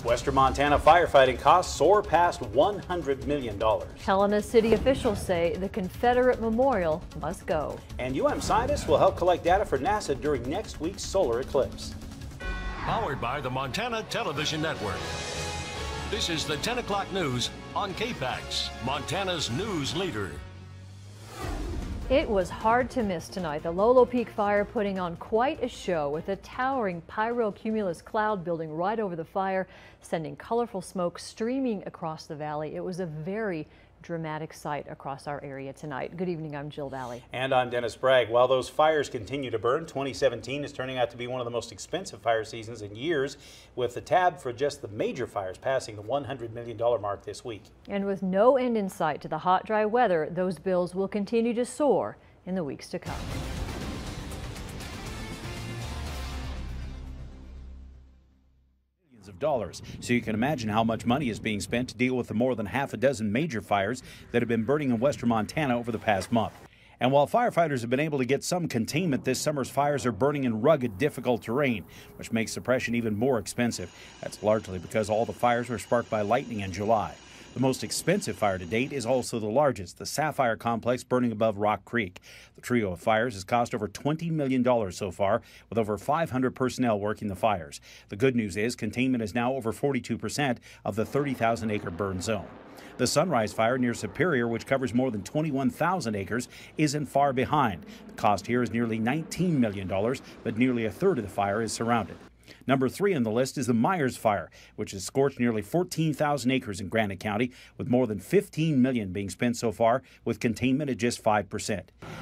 Western Montana firefighting costs soar past $100 million. Helena city officials say the Confederate memorial must go. And scientists will help collect data for NASA during next week's solar eclipse. Powered by the Montana Television Network. This is the 10 o'clock news on KPAX, Montana's news leader. It was hard to miss tonight. The Lolo Peak fire putting on quite a show with a towering pyrocumulus cloud building right over the fire, sending colorful smoke streaming across the valley. It was a very dramatic sight across our area tonight. Good evening, I'm Jill Valley. And I'm Dennis Bragg. While those fires continue to burn, 2017 is turning out to be one of the most expensive fire seasons in years, with the tab for just the major fires passing the $100 million mark this week. And with no end in sight to the hot, dry weather, those bills will continue to soar in the weeks to come. Of dollars. So you can imagine how much money is being spent to deal with the more than half a dozen major fires that have been burning in western Montana over the past month. And while firefighters have been able to get some containment, this summer's fires are burning in rugged, difficult terrain, which makes suppression even more expensive. That's largely because all the fires were sparked by lightning in July. The most expensive fire to date is also the largest, the Sapphire Complex burning above Rock Creek. The trio of fires has cost over $20 million so far, with over 500 personnel working the fires. The good news is containment is now over 42% of the 30,000-acre burn zone. The Sunrise Fire near Superior, which covers more than 21,000 acres, isn't far behind. The cost here is nearly $19 million, but nearly a third of the fire is surrounded. Number 3 on the list is the Myers Fire, which has scorched nearly 14,000 acres in Granite County, with more than $15 million being spent so far, with containment at just 5%.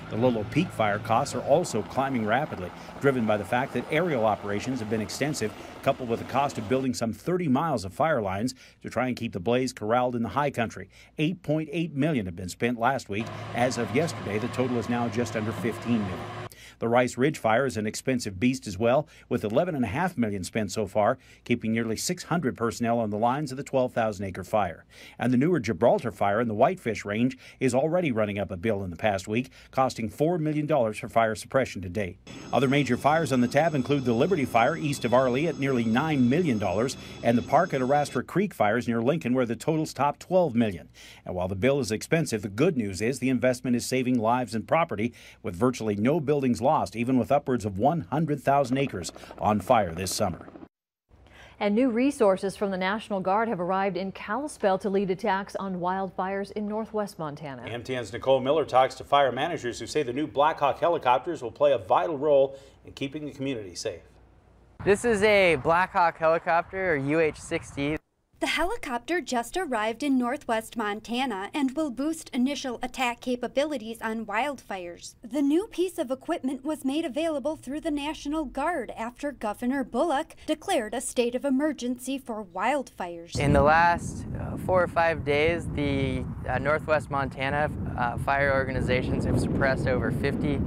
The Lolo Peak fire costs are also climbing rapidly, driven by the fact that aerial operations have been extensive, coupled with the cost of building some 30 miles of fire lines to try and keep the blaze corralled in the high country. $8.8 million have been spent last week. As of yesterday, the total is now just under $15 million. The Rice Ridge Fire is an expensive beast as well, with $11.5 million spent so far, keeping nearly 600 personnel on the lines of the 12,000-acre fire. And the newer Gibraltar Fire in the Whitefish Range is already running up a bill in the past week, costing $4 million for fire suppression to date. Other major fires on the tab include the Liberty Fire east of Arlee at nearly $9 million, and the Park at Arastra Creek fires near Lincoln, where the totals top $12 million. And while the bill is expensive, the good news is the investment is saving lives and property, with virtually no buildings lost, even with upwards of 100,000 acres on fire this summer. And new resources from the National Guard have arrived in Kalispell to lead attacks on wildfires in northwest Montana. MTN's Nicole Miller talks to fire managers who say the new Blackhawk helicopters will play a vital role in keeping the community safe. This is a Blackhawk helicopter, or UH-60. The helicopter just arrived in northwest Montana and will boost initial attack capabilities on wildfires. The new piece of equipment was made available through the National Guard after Governor Bullock declared a state of emergency for wildfires. In the last 4 or 5 days, the northwest Montana fire organizations have suppressed over 50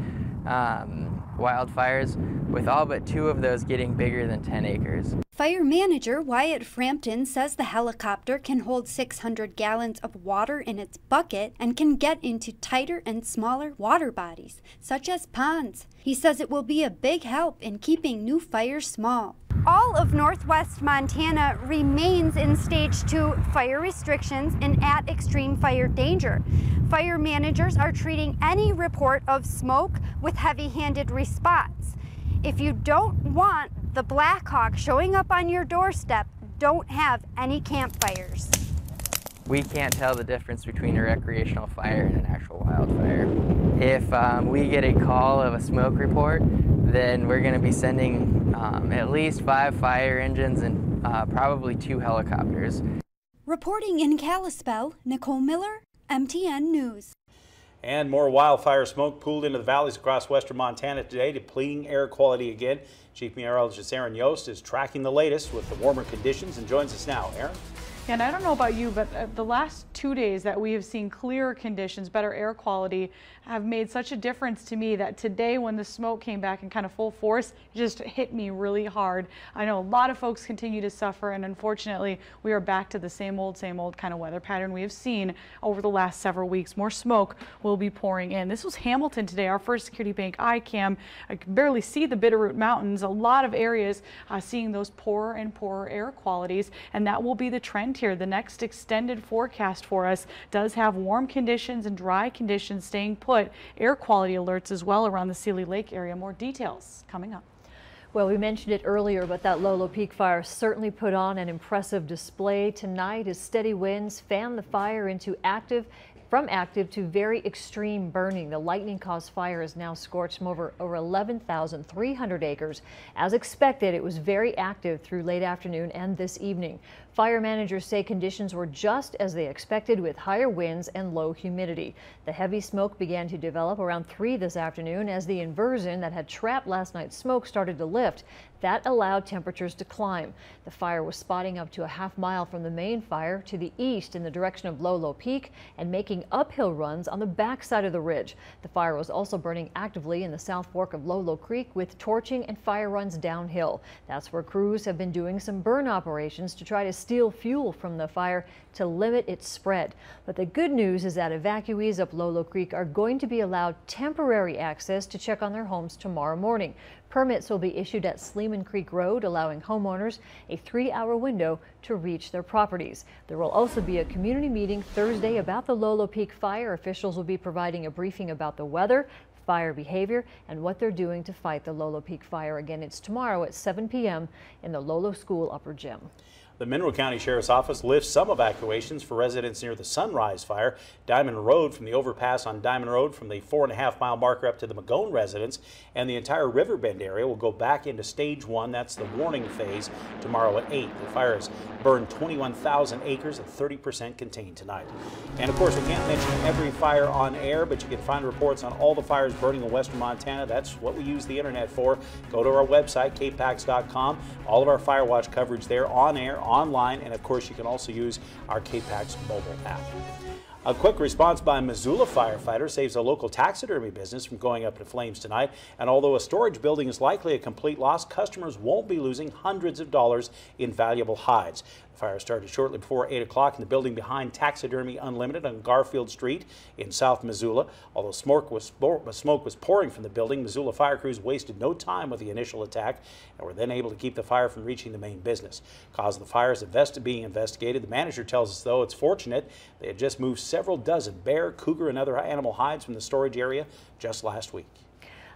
wildfires, with all but 2 of those getting bigger than 10 acres. Fire manager Wyatt Frampton says the helicopter can hold 600 gallons of water in its bucket and can get into tighter and smaller water bodies, such as ponds. He says it will be a big help in keeping new fires small. All of northwest Montana remains in stage 2 fire restrictions and at extreme fire danger. Fire managers are treating any report of smoke with heavy-handed response. If you don't want the Blackhawk showing up on your doorstep, don't have any campfires. We can't tell the difference between a recreational fire and an actual wildfire. If we get a call of a smoke report, then we're going to be sending at least 5 fire engines and probably 2 helicopters. Reporting in Kalispell, Nicole Miller, MTN News. And more wildfire smoke pooled into the valleys across western Montana today, depleting air quality again. Chief Meteorologist Aaron Yost is tracking the latest with the warmer conditions and joins us now. Aaron? And I don't know about you, but the last 2 days that we have seen clearer conditions, better air quality, have made such a difference to me that today when the smoke came back in kind of full force, it just hit me really hard. I know a lot of folks continue to suffer, and unfortunately we are back to the same old kind of weather pattern we have seen over the last several weeks. More smoke will be pouring in. This was Hamilton today, our First Security Bank iCam. I can barely see the Bitterroot Mountains. A lot of areas seeing those poorer and poorer air qualities, and that will be the trend here. The next extended forecast for us does have warm conditions and dry conditions staying put. Air quality alerts as well around the Seeley Lake area. More details coming up. Well, we mentioned it earlier, but that Lolo Peak fire certainly put on an impressive display tonight as steady winds fan the fire into from active to very extreme burning. The lightning-caused fire has now scorched over 11,300 acres. As expected, it was very active through late afternoon and this evening. Fire managers say conditions were just as they expected, with higher winds and low humidity. The heavy smoke began to develop around 3 this afternoon as the inversion that had trapped last night's smoke started to lift. That allowed temperatures to climb. The fire was spotting up to a half-mile from the main fire to the east in the direction of Lolo Peak and making uphill runs on the backside of the ridge. The fire was also burning actively in the South Fork of Lolo Creek with torching and fire runs downhill. That's where crews have been doing some burn operations to try to steal fuel from the fire to limit its spread. But the good news is that evacuees up Lolo Creek are going to be allowed temporary access to check on their homes tomorrow morning. Permits will be issued at Sleeman Creek Road, allowing homeowners a 3-hour window to reach their properties. There will also be a community meeting Thursday about the Lolo Peak fire. Officials will be providing a briefing about the weather, fire behavior, and what they're doing to fight the Lolo Peak fire. Again, it's tomorrow at 7 p.m. in the Lolo School Upper Gym. The Mineral County Sheriff's Office lifts some evacuations for residents near the Sunrise Fire. Diamond Road from the overpass on Diamond Road from the 4.5-mile marker up to the Magone residence, and the entire Riverbend area will go back into stage 1. That's the warning phase tomorrow at 8. The fire has burned 21,000 acres and 30% contained tonight. And of course, we can't mention every fire on air, but you can find reports on all the fires burning in western Montana. That's what we use the internet for. Go to our website, kpax.com. All of our Fire Watch coverage there on air, online, and of course you can also use our KPAX mobile app. A quick response by Missoula firefighter saves a local taxidermy business from going up in flames tonight. And although a storage building is likely a complete loss, customers won't be losing hundreds of dollars in valuable hides. The fire started shortly before 8 o'clock in the building behind Taxidermy Unlimited on Garfield Street in South Missoula. Although smoke was pouring from the building, Missoula fire crews wasted no time with the initial attack and were then able to keep the fire from reaching the main business. Cause of the fire is being investigated. The manager tells us, though, it's fortunate they had just moved several dozen bear, cougar, and other animal hides from the storage area just last week.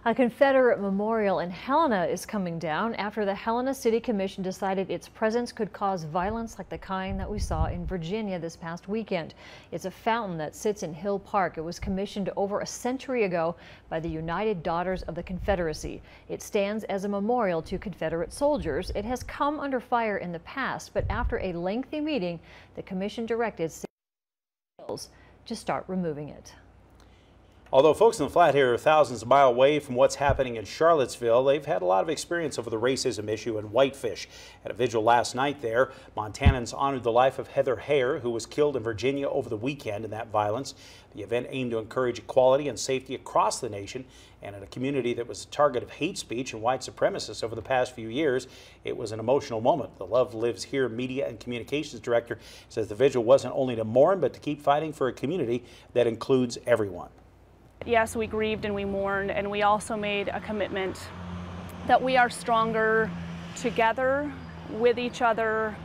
A Confederate memorial in Helena is coming down after the Helena City Commission decided its presence could cause violence like the kind that we saw in Virginia this past weekend. It's a fountain that sits in Hill Park. It was commissioned over a century ago by the United Daughters of the Confederacy. It stands as a memorial to Confederate soldiers. It has come under fire in the past, but after a lengthy meeting, the commission directed city officials to start removing it. Although folks in the Flathead are thousands of miles away from what's happening in Charlottesville, they've had a lot of experience over the racism issue in Whitefish. At a vigil last night there, Montanans honored the life of Heather Hare, who was killed in Virginia over the weekend in that violence. The event aimed to encourage equality and safety across the nation, and in a community that was the target of hate speech and white supremacists over the past few years, it was an emotional moment. The Love Lives Here Media and Communications Director says the vigil wasn't only to mourn, but to keep fighting for a community that includes everyone. Yes, we grieved and we mourned, and we also made a commitment that we are stronger together with each other,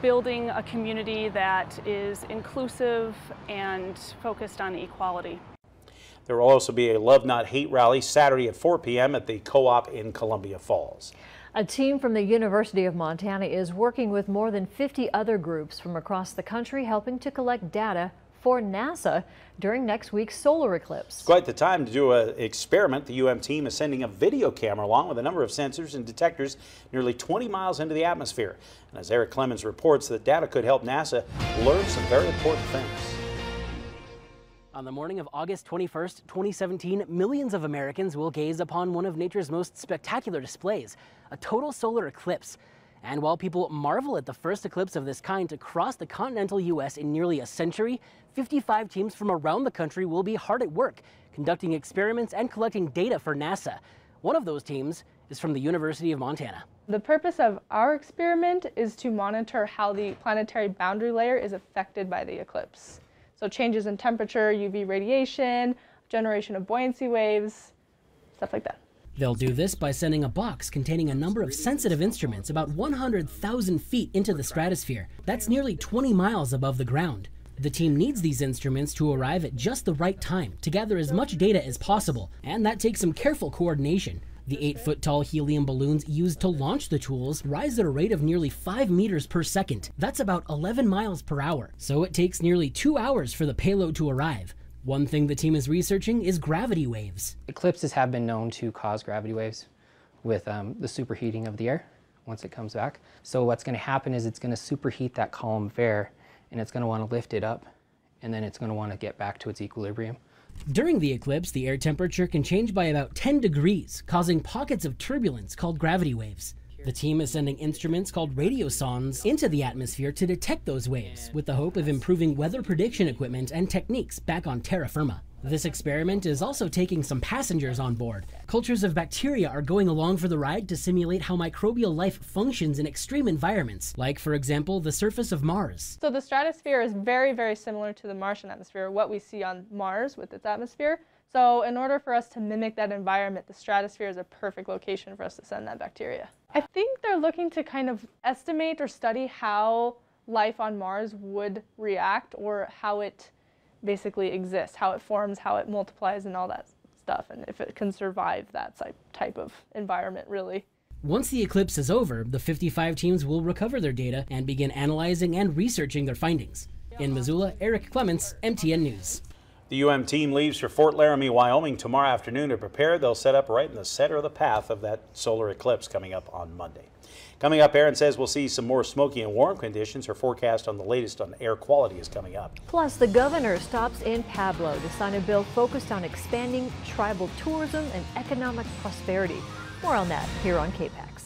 building a community that is inclusive and focused on equality. There will also be a Love Not Hate rally Saturday at 4 p.m. at the Co-op in Columbia Falls. A team from the University of Montana is working with more than 50 other groups from across the country, helping to collect data for NASA during next week's solar eclipse. Quite the time to do an experiment. The UM team is sending a video camera along with a number of sensors and detectors nearly 20 miles into the atmosphere. And as Eric Clemens reports, the data could help NASA learn some very important things. On the morning of August 21st, 2017, millions of Americans will gaze upon one of nature's most spectacular displays, a total solar eclipse. And while people marvel at the first eclipse of this kind to cross the continental U.S. in nearly a century, 55 teams from around the country will be hard at work, conducting experiments and collecting data for NASA. One of those teams is from the University of Montana. The purpose of our experiment is to monitor how the planetary boundary layer is affected by the eclipse. So changes in temperature, UV radiation, generation of buoyancy waves, stuff like that. They'll do this by sending a box containing a number of sensitive instruments about 100,000 feet into the stratosphere. That's nearly 20 miles above the ground. The team needs these instruments to arrive at just the right time to gather as much data as possible, and that takes some careful coordination. The 8-foot-tall helium balloons used to launch the tools rise at a rate of nearly 5 meters per second. That's about 11 miles per hour, so it takes nearly 2 hours for the payload to arrive. One thing the team is researching is gravity waves. Eclipses have been known to cause gravity waves with the superheating of the air once it comes back. So what's going to happen is it's going to superheat that column of air, and it's going to want to lift it up, and then it's going to want to get back to its equilibrium. During the eclipse, the air temperature can change by about 10 degrees, causing pockets of turbulence called gravity waves. The team is sending instruments called radiosondes into the atmosphere to detect those waves, with the hope of improving weather prediction equipment and techniques back on terra firma. This experiment is also taking some passengers on board. Cultures of bacteria are going along for the ride to simulate how microbial life functions in extreme environments, like, for example, the surface of Mars. So the stratosphere is very, very similar to the Martian atmosphere, what we see on Mars with its atmosphere. So in order for us to mimic that environment, the stratosphere is a perfect location for us to send that bacteria. I think they're looking to kind of estimate or study how life on Mars would react, or how it basically exists, how it forms, how it multiplies, and all that stuff, and if it can survive that type of environment, really. Once the eclipse is over, the 55 teams will recover their data and begin analyzing and researching their findings. In Missoula, Eric Clements, MTN News. The UM team leaves for Fort Laramie, Wyoming tomorrow afternoon to prepare. They'll set up right in the center of the path of that solar eclipse coming up on Monday. Coming up, Erin says we'll see some more smoky and warm conditions. Her forecast on the latest on air quality is coming up. Plus, the governor stops in Pablo to sign a bill focused on expanding tribal tourism and economic prosperity. More on that here on KPAX.